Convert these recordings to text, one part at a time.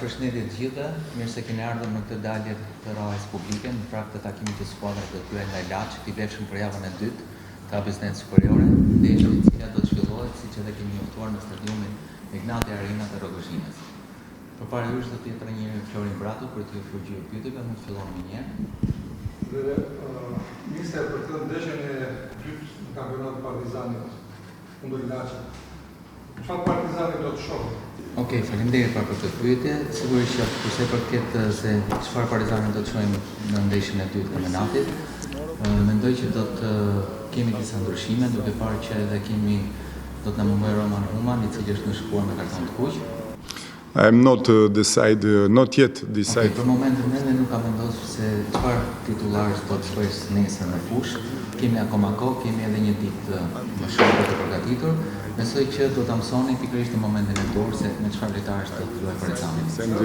Përshëndetje të gjithëve, mirë se keni ardhur në këtë dalje të radhës publike në prag të takimit të skuadrës të tyre nga Laçi, i vlefshëm për javën e dytë të ABS-net superiore, ndeshja e cila do të zhvillohet siç edhe kemi njoftuar në stadiumin Ignati Arena të Rrogozhinës. Përpara jush do të jetë trajneri Florin Bratu për t'ju ofruar pyetjet, mund të filloni më njëherë. Minister, për këtë ndeshjen e dytë në kampionatin Partizanit kundër Laçit, çfarë Partizani do të shohë? Okej, faleminderit për këtë pyetje. Sigurisht që kurse përket se çfarë Partizani do të shohim në ndeshjen e dytë të kampionatit, mendoj që do të kemi disa ndryshime, duke parë që edhe do të na mungojë Roman Human, i cili është në shkuar me karton të kuq. I'm not yet decided. Për momentin ende nuk kam vendosur se çfarë titullarësh do të shkojë nesër në fush. Kemi akoma kohë, kemi edhe një ditë më shumë për të përgatitur. Besoj që do ta mësoni pikërisht në momentin e dorë se me çfarë lojtarësh do të luajë Partizani. And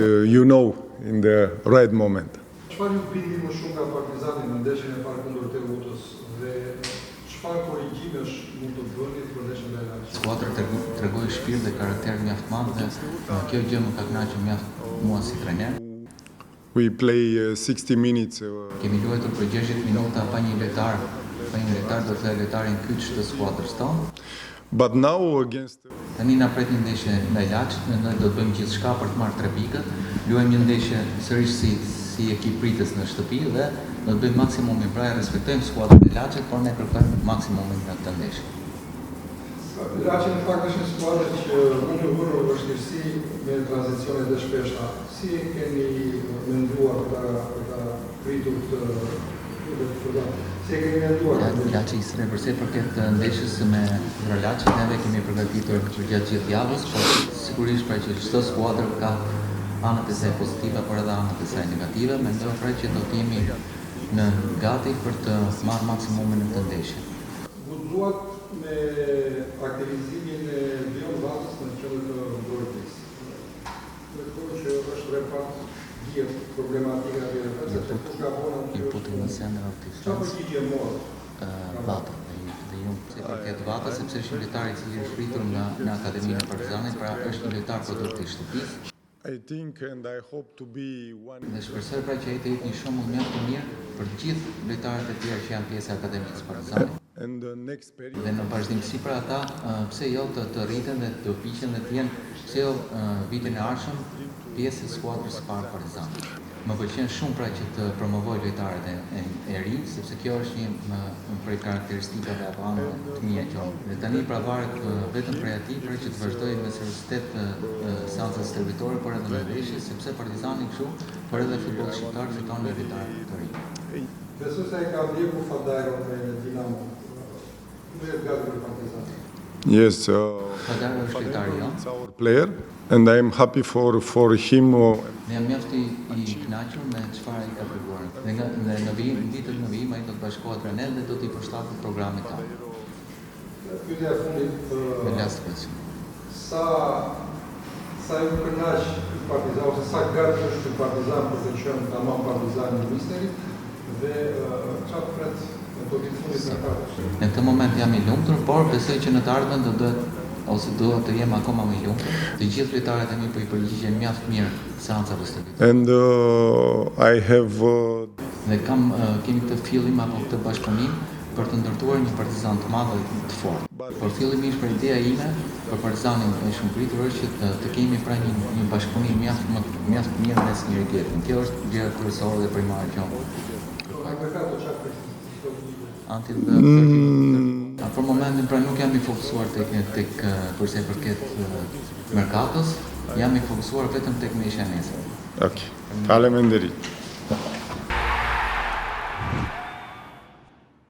in the right moment. Çfarë ju prindi më shumë nga Partizani në ndeshjen e parë kundër Teutës dhe çfarë korrigjimesh mund të bëni për ndeshjen e Laçit? Skuadra tregoi shpirt dhe karakter mjaft madh dhe kjo gjë më ka kënaqur mjaft mua si trajner. We play 60 minutes. Kemi luajtur për 60 minuta pa një lojtar do të thënë lojtarin kyç të skuadrës tonë. But now against Tani na pret një ndeshje ndaj Laçit, mendoj do të bëjmë gjithçka për të marrë 3 pikët. Luajmë një ndeshje sërish si ekip pritës në shtëpi dhe do të bëjmë maksimumin, pra respektojmë skuadrën e Laçit, por ne kërkojmë maksimumin në këtë ndeshje. Laçi në fakt është një skuadër që mund të vërë vështirësi me tranzicionet e shpeshta. Si keni menduar për ta pritur Laçi ishte përse përket ndeshjes me Laçin, neve kemi përgatitur për gjatë gjithë javës, por sigurisht pra që çdo skuadër ka anët e saj pozitive, por edhe anët e saj negative. Mendoj pra që do të jemi në gati për të marrë maksimumin në këtë ndeshje. Guxuat me aktivizimin e Dion Vatës në qendrën e Dorës. Mendoj që është repat problematika sepse kush ka bona inputin në center of defense. Vata dhe ju përket Vata sepse është një lojtar i cili është rritur nga Akademia e Partizanit, pra është një lojtar produkt i shtëpisë. I think and I hope to be one. Dhe shpresoj pra që ai të jetë një shembull mjaft i mirë për të gjithë lojtarët e tjerë që janë pjesë e Akademisë Partizanit. And the next period. Dhe në vazhdimsi për ata, pse jo të rriten dhe të piqen dhe të jenë pse jo vitin e ardhshëm pjesë e skuadrës së parë Partizanit. Më pëlqen shumë pra që të promovoj lojtarët e rinj, sepse kjo është një prej karakteristikave apo anëve të mia që dhe tani pra varet vetëm prej atij pra që të vazhdojë me seriozitet seancat stërvitore, por edhe në ndeshje, sepse Partizani kështu, por edhe futbolli shqiptar fiton me lojtarë të rinj. Besoj se ai ka ndjekur Fadajron me Dinamo. Nuk është gati për Partizan. Yes, Fadajron është lojtari jon. Our player and I am happy for him. Ne jam mjaft i kënaqur me çfarë ai ka treguar. Dhe në ditët në vijim ai do të bashkohet me ne dhe do t'i përshtatet programit tonë. Pyetja e fundit, Me last question. Sa ju kënaq Partizani ose sa gati është Partizani për të qenë tamam Partizani i misterit dhe çfarë pret në vitin fundit të kampionatit? Në këtë moment jam i lumtur, por besoj që në të ardhmen duhet të jem akoma më i lumtur. Të gjithë lojtarët e mi po i përgjigjen mjaft mirë seancave stërvitore. And I have Dhe kemi këtë fillim apo këtë bashkëpunim për të ndërtuar një Partizan të madh dhe të fortë. Por fillimisht për ideja ime për Partizanin e shumë pritur është që të kemi pra një bashkëpunim mjaft mirë mes njëri tjetrit. Kjo është gjëja kryesore dhe primare që për momentin pra nuk jam i fokusuar tek përse përket merkatos, jam i fokusuar vetëm tek ndeshja e nesër. Okay. Faleminderit.